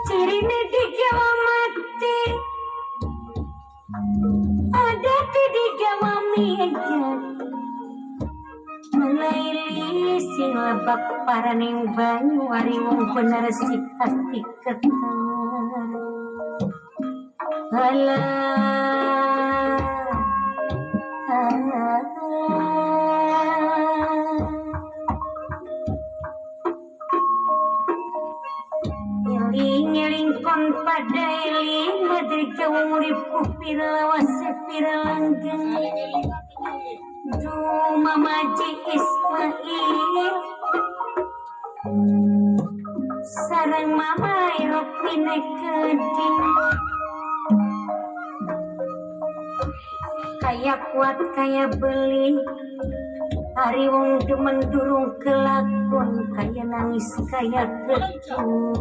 Cirine di Jawa mati, ada di Jawa mijan. Melaili sing lebak paraning banyu ari wong bener si pasti ketar. Alah, alah. Ngiling kon pada eling madri jawa uripku pirawas piralanggeng. Duh mamaji Ismail sareng mama irok pinek keding. Kaya kuat kaya beli hari wong demen durung kelakon kaya nangis kaya gedung.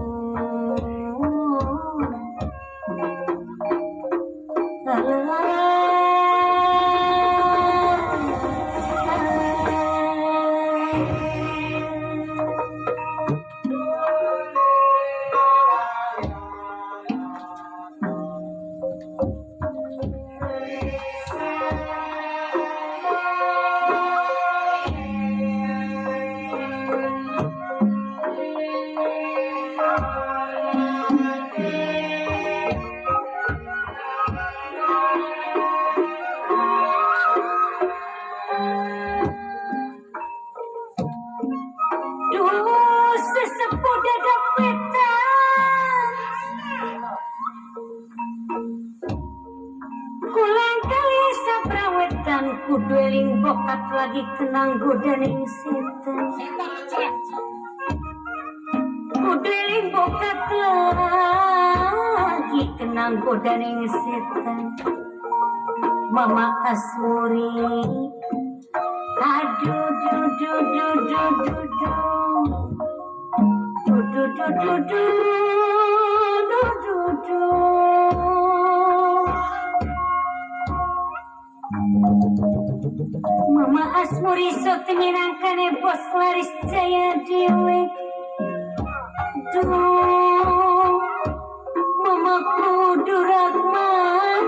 Kudueling bokat lagi kenang godaning setan. Kudueling bokat lagi kenang godaning setan. Mama Asmuri, aduh du du du du du du, du du du du du du du du. Mama Asmuri sok minangkane bos laris jaya dewe. Duh, mama kudu ragman.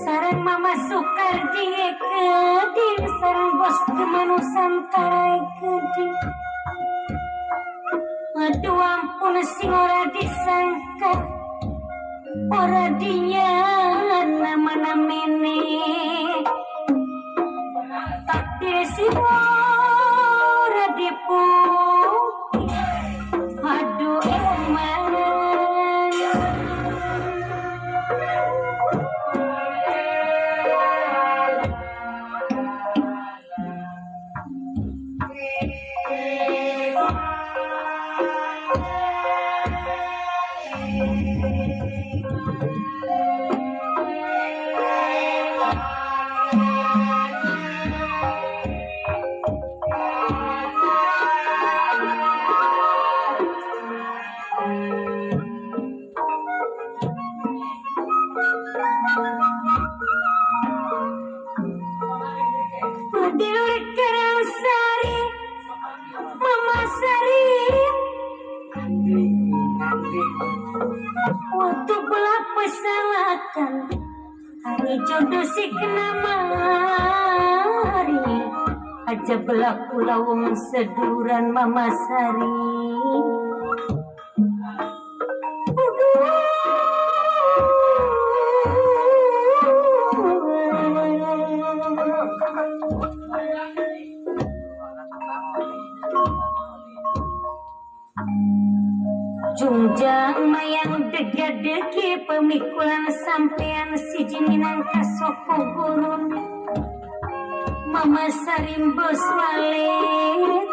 Sarang mama sukar die keding, sarang bos kemanusantara keding. Aduh ampun sing ora disangka, ora dinya nama mene takdir si ora diputi. Aduh eman waktu belak pesalakan hari jodoh si kenamari aja belak pulawung seduran mama sari. Jungjang mayang dega-degi pemikulan sampean siji minangka soko gurun. Mama sarimbos walet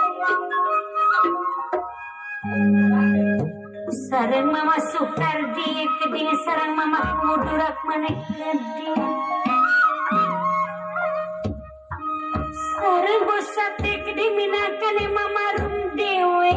sareng mama Sukardi keding sareng mama kumudurak manek keding. Sareng bos sate keding minangkane mama rum dewe.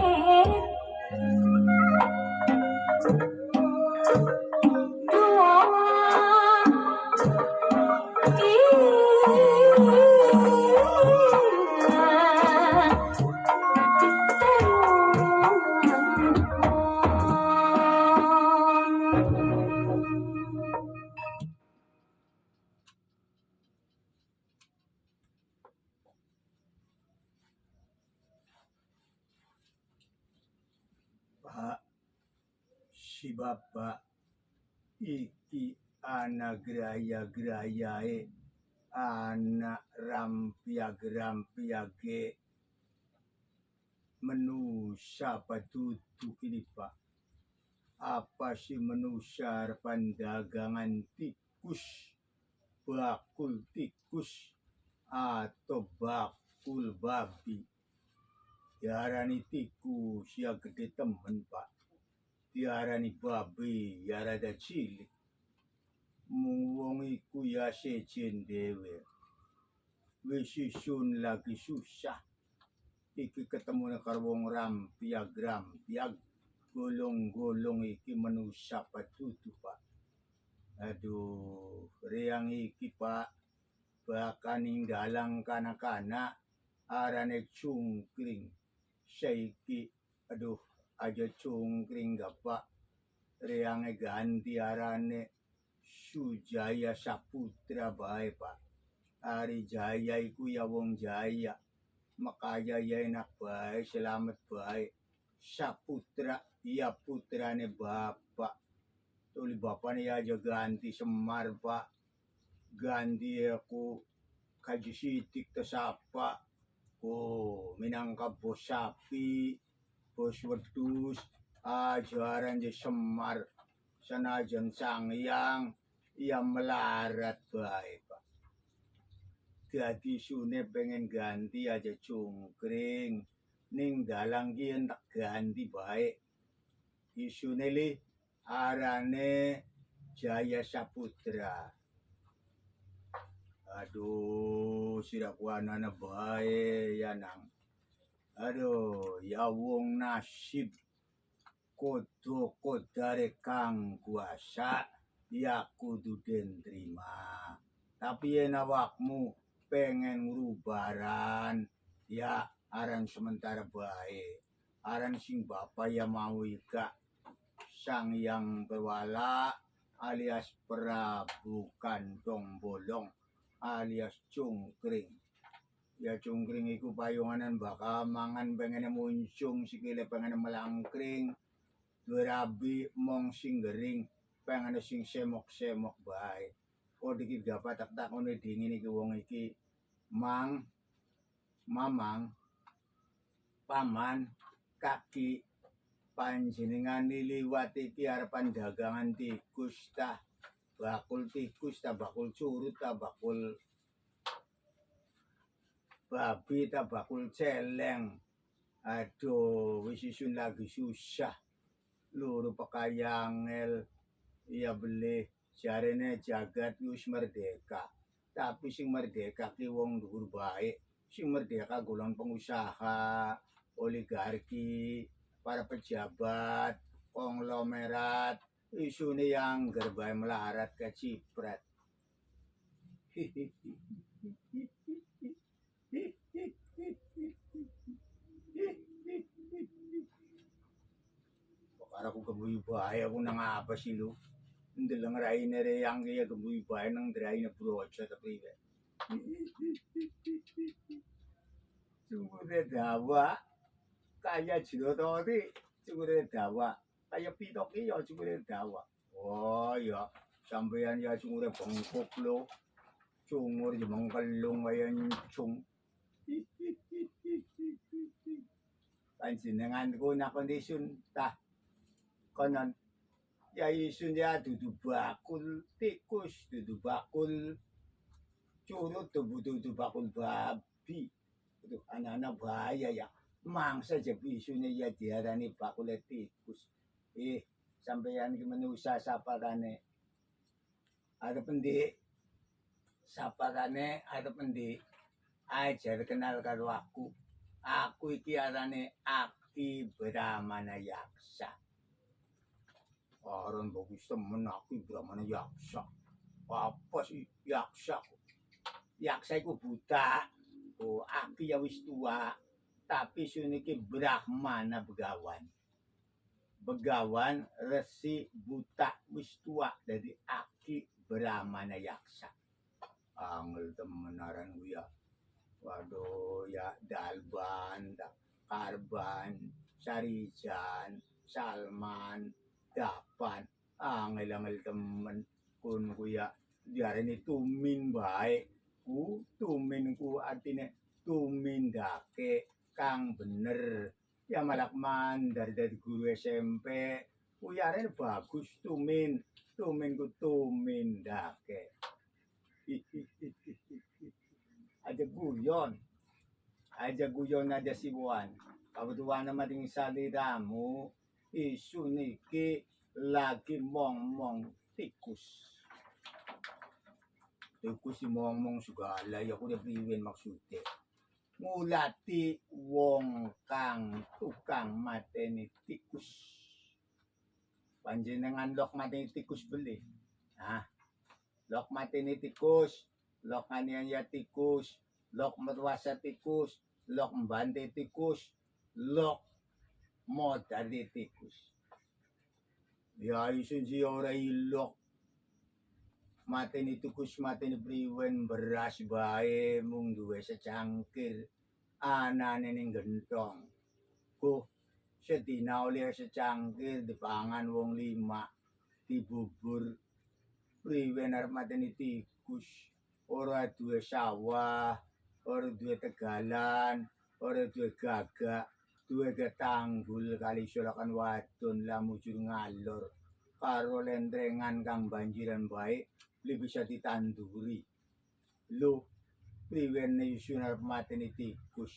si bapak iki anak graya-grayae anak rampiag-rampiage manusia patutuk ini pak. Apa si manusia pandagangan tikus, bakul tikus atau bakul babi. Diarani tikus ya gede temen pak. Diarani babi ya rada cilik. Wong iku ya sejen dewe. Wis isun lagi susah. Iki ketemu karo wong rampiag-rampiag. Golong-golong iki manusia patutu pak. Aduh, reang iki pak. Bahkan ninggalang kanak-kanak arane cungkring. Saiki aduh aja cungkring gak pak. Reange ganti arane Sujaya Saputra bae pak. Ari Jaya iku ya wong Jaya. Makaya ya enak bae, selamat bae. Saputra ya putrane bapak. Tuli bapaknya ya aja ganti Semar pak. Ganti aku kaji sitik tesapa. Oh, minangka bos sapi, bos wedus, ajaran di Semar. Sanajan sangyang, ia melarat baik pak. Jadi sune pengen ganti aja cungkring. Ning dalang ki entak ganti baik. Isune li arane Jaya Saputra. Aduh, sidak wanana bae ya nang. Aduh, ya wong nasib kodo kodare kang kuasa ya kudu den terima. Tapi yen awakmu pengen ngurubaran ya aran sementara bae. Aran sing bapak ya mau ika Sang Yang Berwala alias Prabu Kantong Bolong alias cungkring. Ya cungkring iku payunganan bakal mangan pengen muncung sikile pengen melangkring. Durabi mong sing gering pengen sing semok-semok bae. Oh dikit gapa tak takone dingin iki wong iki. Mang, mamang, paman, kaki, panjenengan liwat iki arepan dagangan tikus tah. Bakul tikus tah, bakul curut tah, bakul babi tah, bakul celeng. Aduh, wis isun lagi susah. Luru pakayangel ya beli jarene jagat wis merdeka. Tapi sing merdeka ki wong dhuwur bae. Sing merdeka golongan pengusaha, oligarki, para pejabat, konglomerat, isune yang gerbae melarat keciprat. Aku kebuyu bae aku nang apa sih lu? Ndeleng raine reyang ki ya kebuyu bae nang draine brojo tapi piye. Sungguh dawa kaya Jinoto iki sungguh dawa kaya pitok iki ya sungguh dawa. Oh ya sampeyan ya sungguh bengkok lo. Cungur jemeng kelung kaya nyung. Panjenenganku nakon isun tah konon ya isun ya dudu bakul tikus, dudu bakul curut, dudu bakul babi. Itu anak-anak bahaya ya. Mangsa aja isune ya diarani bakul tikus. Sampeyan ki manusa saparane. Arep endi? Saparane arep endi? Ajar kenal karo aku. Aku iki arane Aki Brahmana Yaksa. Aran bagus temen Aki Brahmana Yaksa. Apa sih yaksa? Yaksa iku buta. Oh, Aki ya wis tua. Tapi suniki Brahmana Begawan. Begawan resi buta wis tua dari Aki Brahmana Yaksa. Angel temen aran ya. Waduh ya Dalban, Karban, Sarijan, Salman, dapan angel-angel temen kun kuya diarani tumin bae tumin ku artine tumindake kang bener ya malakman dari guru SMP kuyarene bagus tumin ku tumindake aja guyon aja sibuan kebetulan mating saliramu isu niki lagi mong tikus si mong segala ya kuda priwen maksudnya ngulati wong kang tukang mateni tikus panjenengan lok mateni tikus beli lok mateni tikus lok aniaya tikus lok merwasa tikus lok mbante tikus lok modali tikus ya isun si ora ilok mateni tikus mateni priwen beras bae mung duwe secangkir anane ning gentong ku sedina oleh secangkir dipangan wong 5 dibubur priwen arep mateni tikus ora duwe sawah ora duwe tegalan ora duwe gagak duwe getanggul kali sulakan wadon lah mujur ngalor karo lendrengan kang banjiran baik li bisa ditanduri lu priwen isun arep mateni tikus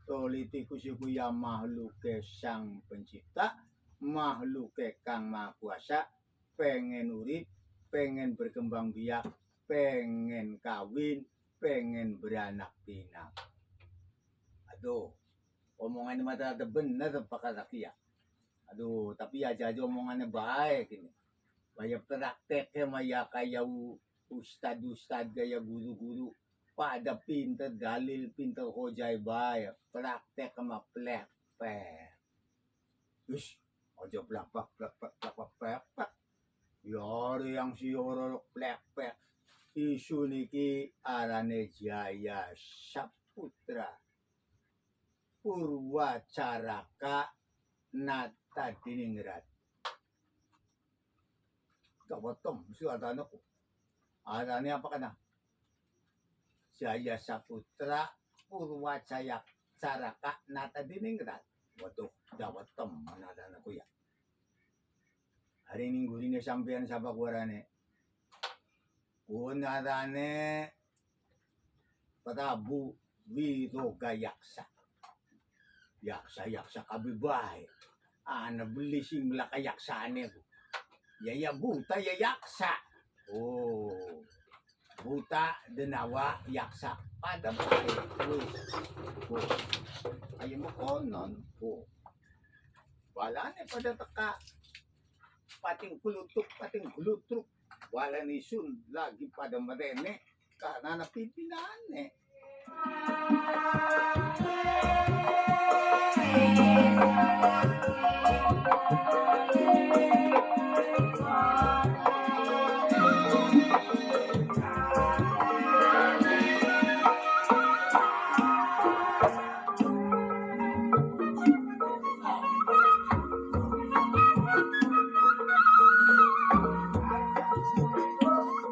toli tikus iku ya makhluke sang pencipta makhluke kang maha kuasa pengen urip pengen berkembang biak pengen kawin pengen beranak pinak aduh omongannya mata bener apa kata kia aduh tapi aja omongannya baik ini banyak prakteknya maya kayak ustad kayak guru-guru pada pinter dalil pinter hojai baik praktek sama plek ish aja plak yori yang si orang plek isu niki arane Jaya Saputra Purwacaraka Nata Diningrat kawatom si adane ko adane apa kana Jaya Saputra Purwacaraka Nata Diningrat waduh dawatom manadana ko ya hari minggu ini sampean sapa guarane kunarane Prabu Wiroga Yaksa kabibahe ana beli sing laka yaksane ko ya buta ya yaksa oh buta denawa yaksa pada bae wis ayo mo konon walane pada teka pating gulutruk wala ni sun lagi pada merene karena napimpinane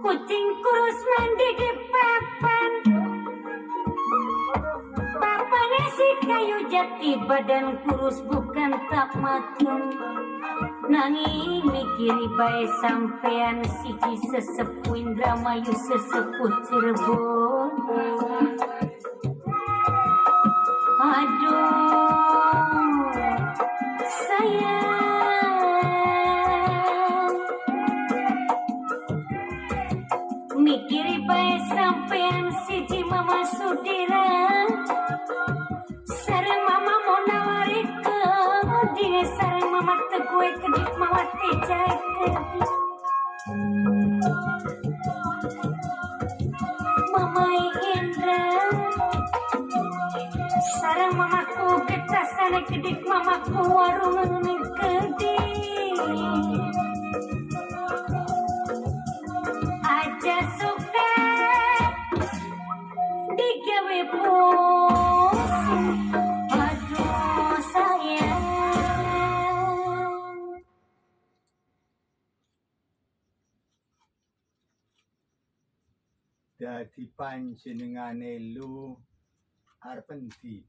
kucing kurus mandi di papan papannya si kayu jati badan kurus bukan tak makan nanging mikiri bae sampean siji sesepuh Indramayu sesepuh Cirebon aduh sayang mikiri bae sampean siji mama Sudira sareng mama mau nawarikeun dina sareng mama tegue kedik mama tejai kedik mama Indra sareng mamaku getasana kedik mamaku warung kedik aja suka digawe pusing aduh sayang dadi panjenengane lu arep endi?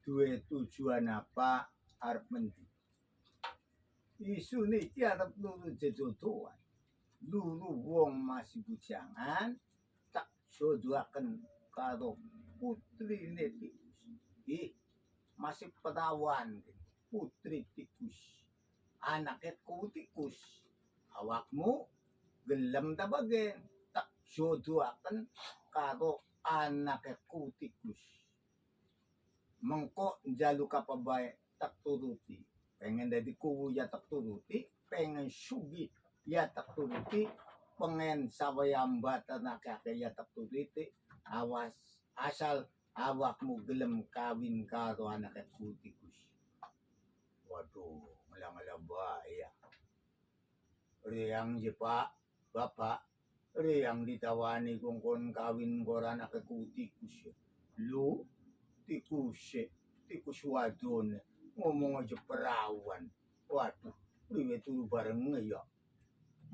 Duwe tujuan apa arep endi? Isune iki arep lulu jejodohan. Lulu wong masih bujangan tak jodohaken karo putrine tikus. Ih, masih perawan putri tikus. Anake ku tikus. Awakmu gelem ta bagen tak jodohaken karo anake ku tikus. Mengko njaluk apa bae tak turuti. Pengen dadi kuwu ya tak turuti, pengen sugih ya tak turuti, pengen sawayambatan akeh ya tak turuti. Awas asal awakmu gelem kawin karo anake ku tikus. Waduh, malang-malang bahaya. Riang je Pak, Bapak, riang ditawani kongkon kawin karo anake ku tikus. Lu tikus wadon ngomong aja perawan. Waduh, priwe turu bareng ya.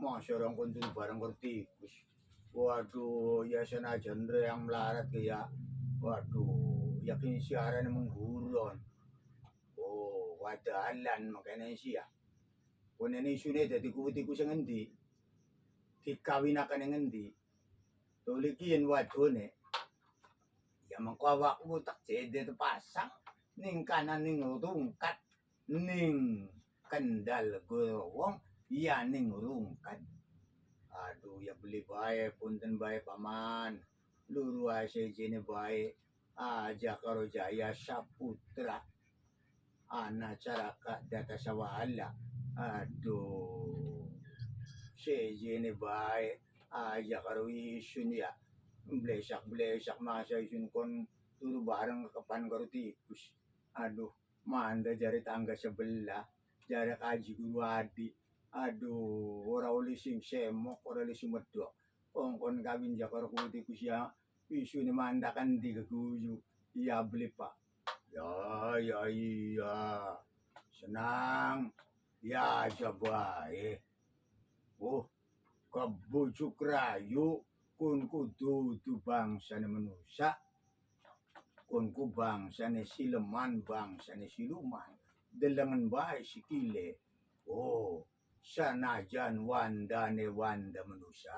Masa orang kon turu bareng karo tikus. Waduh, ya senajan yang melarat ya. Waduh, yakin siaran mengguron. Oh, wadalan makanya sih ya. Kon ini isune dadi tikus yang endi? Dikawinaken yang endi? Tulikin wadone. Ya mengko awakmu tak jeder pasang ning kanan ning rungkat ning kendal gowong ya ning rungkat. Aduh ya beli bae punten bae paman. Luru asejene bae aja karo Jaya Saputra. Ana caraka data sawala. Aduh. Sejene bae aja karo isun ya. Blesak masa isun kon turu bareng kepan karo tikus. Aduh, manda jari tangga sebelah, jari kaji guru adi. Aduh, ora oleh sing semok, ora oleh sing medok. Kongkon kawin ja karo tikus ya, isune mandakan di keguyu. Iya beli Pak. Ya iya. Senang. Ya aja bae. Oh, kebujuk rayu. Kun kudu bangsane manusia, kun ku bangsane sileman, bangsane siluman, delengan bae sikile. Oh, sanajan wanda manusia,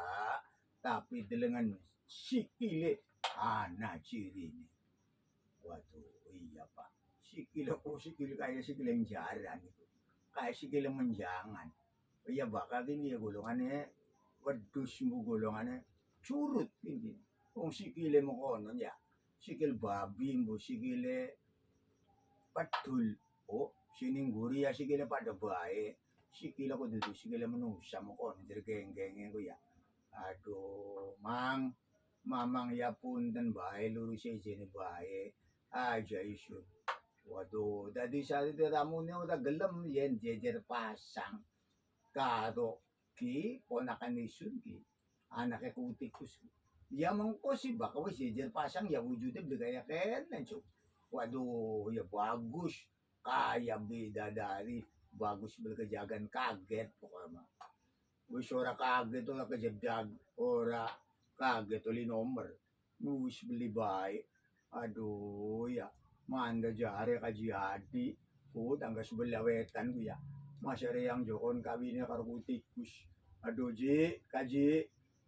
tapi delengan sikile ana cirine. Waduh, iya Pak. Sikile kayak sikile jaran itu. Kayak sikile menjangan. Iya bakal ini ya golongannya, wedus mu golongannya. Curut ini, wong sikile mo kono ya, sikil babi mbo sikile padul, oh sining guri ya sikile pada bae, sikile ko duduk sikile manusia mo kono dari geng-gengnya ko ya, aduh mamang ya punten bae lurus sejene bae, aja isu, waduh, tadi saat itu tamunya udah gelem yen jejer pasang, karo ki ponakan isun ki. Anaknya ku tikus. Ya mengko sih bakal wis jejer pasang ya wujudnya bergaya kenen cuk. Waduh, ya bagus. Kayak bidadari, bagus berkejagan kaget pokoknya. Wis ora kaget ora kejedag, ora kaget oli nomor. Wis beli baik. Aduh ya, manda jare kaji hadi. Ku tangga sebelah wetan ku ya. Masih ada yang jokon kawinnya karo tikus. Aduh ji, kaji.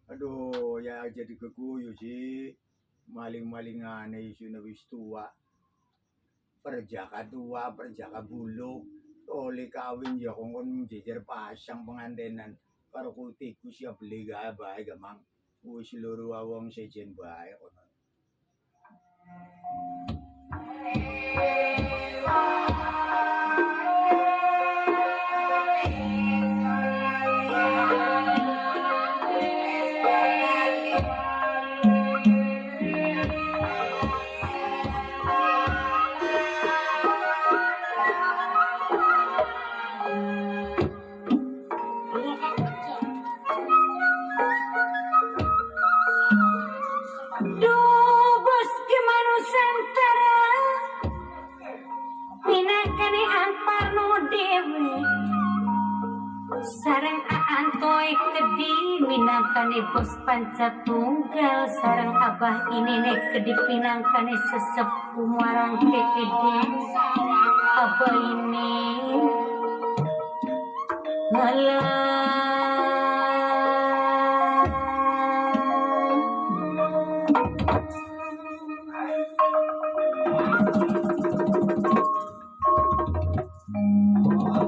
Aduh, ya jadi keguyu sih. Maling-malingan isu wis tua. Perjaka tua, perjaka buluk. Oleh kawin ya kongkon jejer pasang pengantenan. Karo tikus ya beli gak bae gamang. Wis loro wong sejen bae kono. Atoy kedi minangkane bos panca tunggal sarang abah ini nek kedi minangkane sesepuh muarang kekede abah ini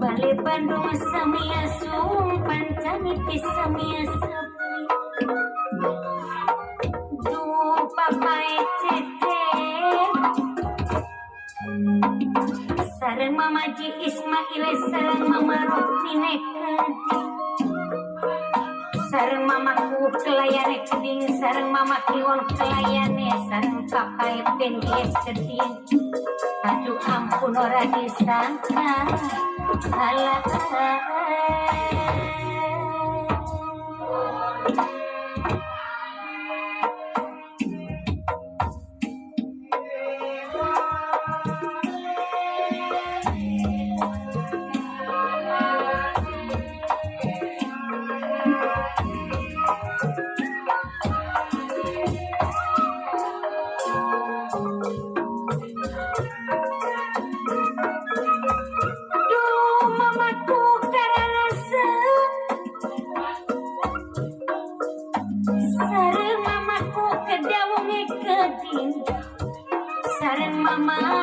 Bale Bandung samia sumpan caniti samia sepi Du papai cece sareng Mama Ji Ismail sareng Mama Roti nekedi sareng Mamaku kelayane keding sareng Mama Kliwon kelayane sareng papai pendek keding aduh ampun ora disangka alah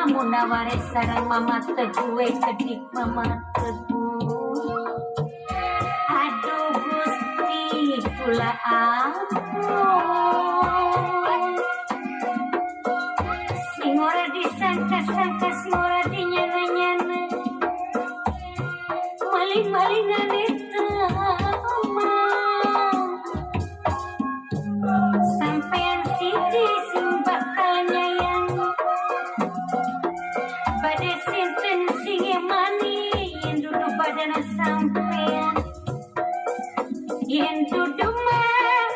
Munaware sareng Mama Teguh kedik Mama Teguh aduh Gusti kula ampun sing ora disangka-sangka sing ora dinyana-nyana maling-malingan itu sampean siji sing bakal nyayang bade sinten sing mani yen dudu badana sampean yen dudu mah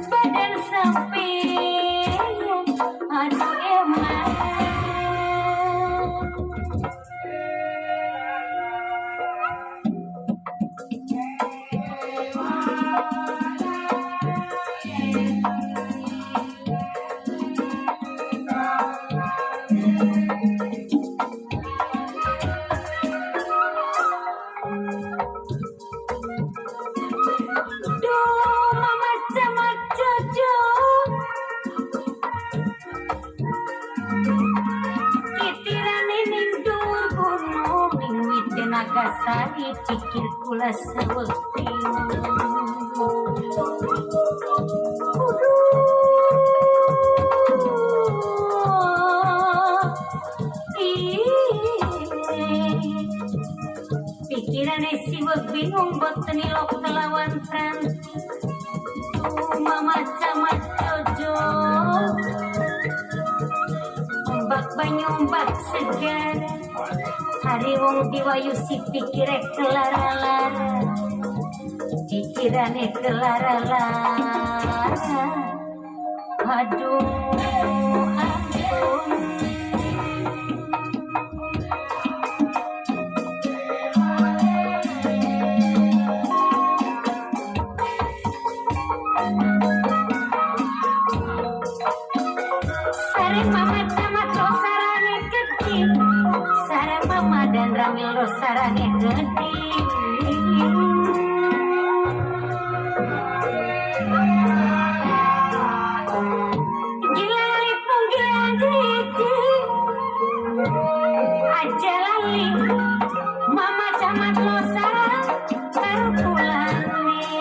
badan sampean aduh emang Nagasari pikir kula sewekti pikirane siwek bingung boten ilok kelawan tranti Mama camat jojo ombak banyu ombak segar hari wong diwayu si pikire kelara-lara pikirane kelara-lara aduh ampun sareng Mama camat sarane kecil sareng Mama dan Ramil sarane gede gila lipung gila jiji aja lali Mama camat lo sarang baru pulane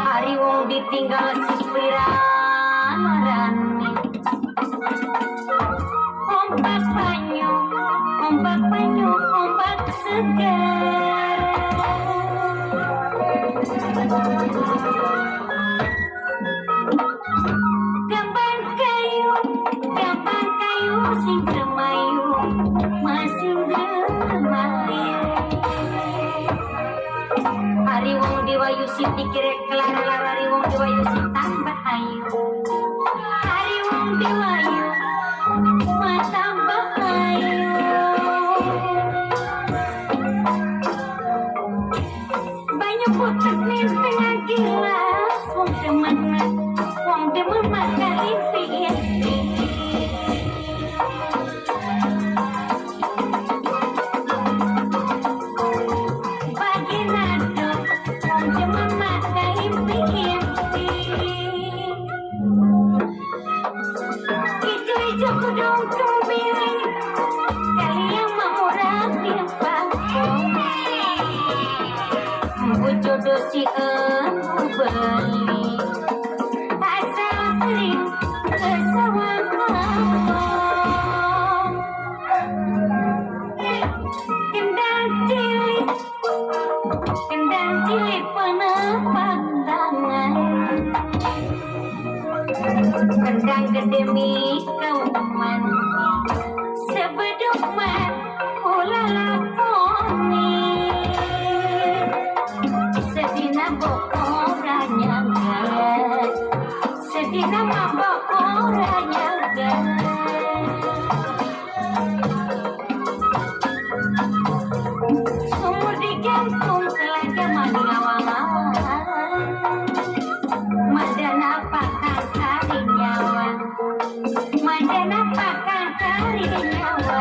hari wong ditinggal sipiran marani ombak banyu, ombak segar. Gampang kayu, sing gemayu, masing gemayu. Hari wong diwayu si pikir kelara-lara, hari wong diwayu si tambah ayu. Hari wong diwayu tambah ayu. si emu beli asal sering kesawang kendang cilik penepak tangan kendang gede mi kauman sebeduk man kula lakoni sedina bokoranya gak sedina mabok orangnya gak sumur digantung telaga mandi ngawang-ngawang madana pakan kari nyawa madana pakan kari nyawa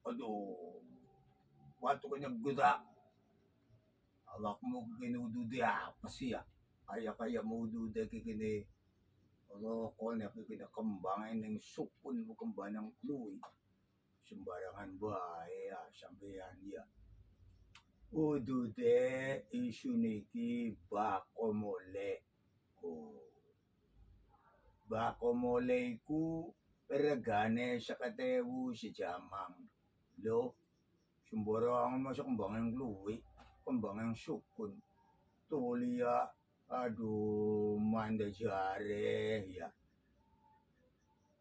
Aduh, waktu kanya gula. Alak mo kinudude apa sih ya? Kaya mo dude kikini. Kalau ko na kambangin ng sukun mo kambang ng kluwi. Sembarangan bae ya sampeyan ya. Udude isu niki bako mole. Oh. Bako mole iku regane sa katewu si Jamang. Lo, sembarangan masuk kembang ng kluwi. Kembang ng sukun. Tulia, aduh, manda jare ya.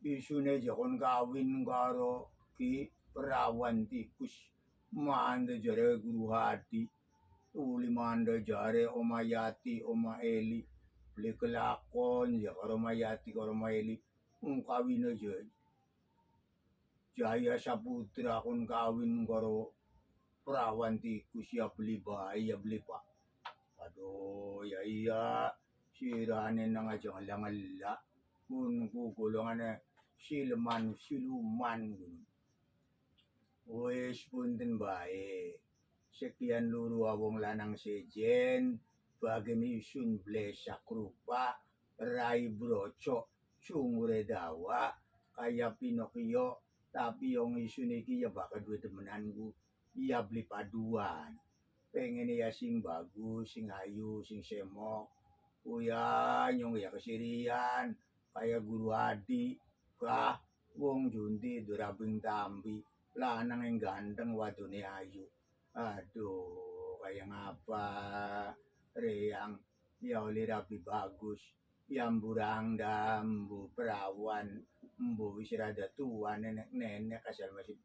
Isu na jakon kawin karo ki perawan tikus. Manda jare guru hati. Tuli manda jare Oma Yati, Oma Eli. Beli kelakon ya karo Oma Yati, karo Oma Eli. Kawin aja. Jaya Saputra kon kawin karo perawan tikus ya beli bayi ya beli pak. Aduh ya iya sirane nang aja ngala kun kukulungan siluman wis punten bae sekian luru awong lanang sejen bageni isun blesak rupa rai broco sungure dawa kaya Pinocchio tapi yang isun iki ya bakal duwe temenanku iya beli paduan pengen ya sing bagus sing ayu sing semok uya nyong ya kesirian kaya guru adi kah wong junti durabing tambi lanang yang ganteng wadone ayu aduh kaya ngapa reyang ya oleh rapi bagus yang burang dambu perawan mbu wis rada tua nenek asal masih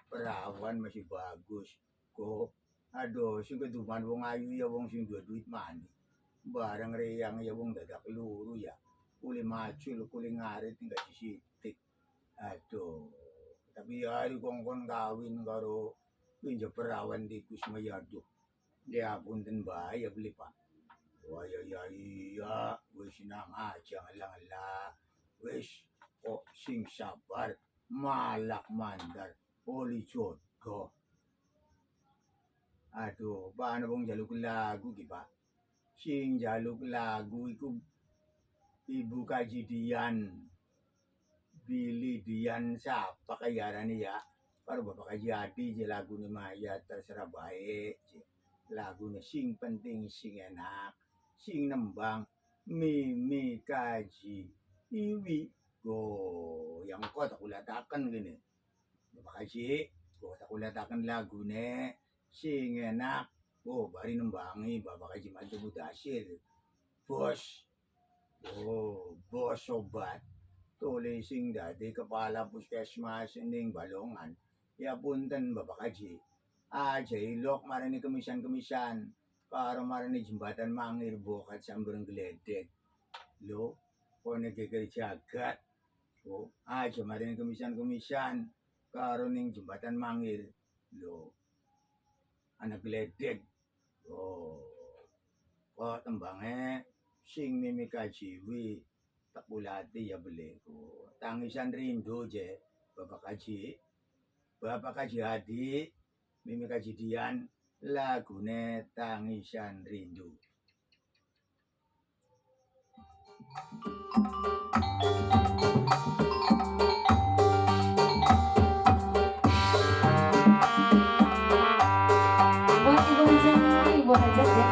perawan masih bagus kok aduh sing keduman wong ayu ya wong sing duwe duit mani barang reyang ya wong dadak luru ya kuli macul kuli ngarit tinggal disitik aduh tapi ya kongkon kawin karo pinjo perawan tikus mayado ya punten bae ya beli pak wah ya iya wis nang aja ngalang wis kok sing sabar malak mandar oli jodoh. Aduh, paano bang jaluk lagu, Pak? Sing jaluk lagu iku Ibu Kaji Dian. Billy Dian siapa kayarane ya? Karo Bapak Kaji Adi je lagu ni Maya terserah baik. Lagu ni sing penting sing enak, sing nembang Mimi Kaji Iwi. Go, yang kau tak kulatakan gini. Bapak Kaji, kau tak kulatakan lagu ni. Sing enak, oh bari nembangi Bapak Haji Madu Mudasir, bos, oh bos sobat, tulis sing dadi kepala puskesmas ning Balongan, ya punten Bapak Haji, aja ilok marani kemisan, karo marani jembatan Mangir bokat sambareng geledek, lo, kone geger jagat. Oh, aja maring kemisan-kemisan karo ning jembatan Mangil. Lho. Anak gledek. Oh. Kok tembange sing Mimi Kajiwi tak bulati ya beliku. Tangisan rindu je. Bapak Kaji Hadi, Mimi Kaji Dian, lagune Tangisan Rindu. Buat ibu hajat ya.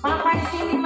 Papai sini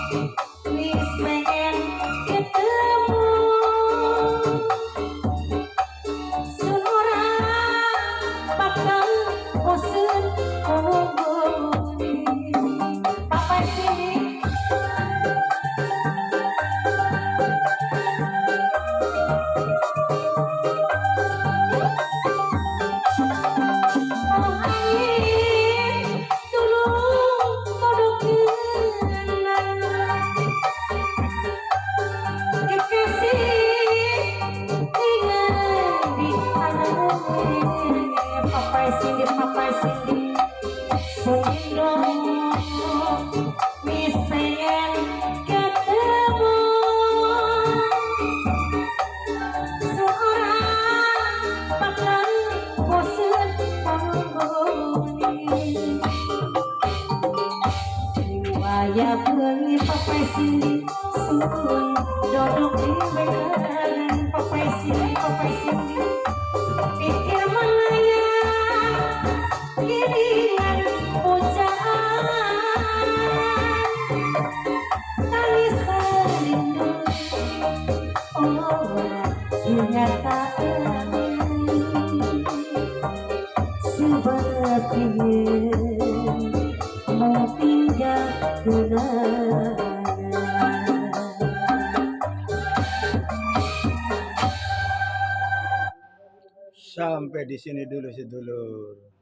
Wis pengen ketemu sun orang bakal bosen ngomongin papai sini angin tulung kodokeun papai sini sendiri wis pengen ketemu seorang bakal bosen ngomongin waya bengi papai sini sun dodok di beneran papai sini pikir mananya giringan pujaan tali serindu oh kenyataan seperti mau tinggal kenangan. Sampai di sini dulu sedulur.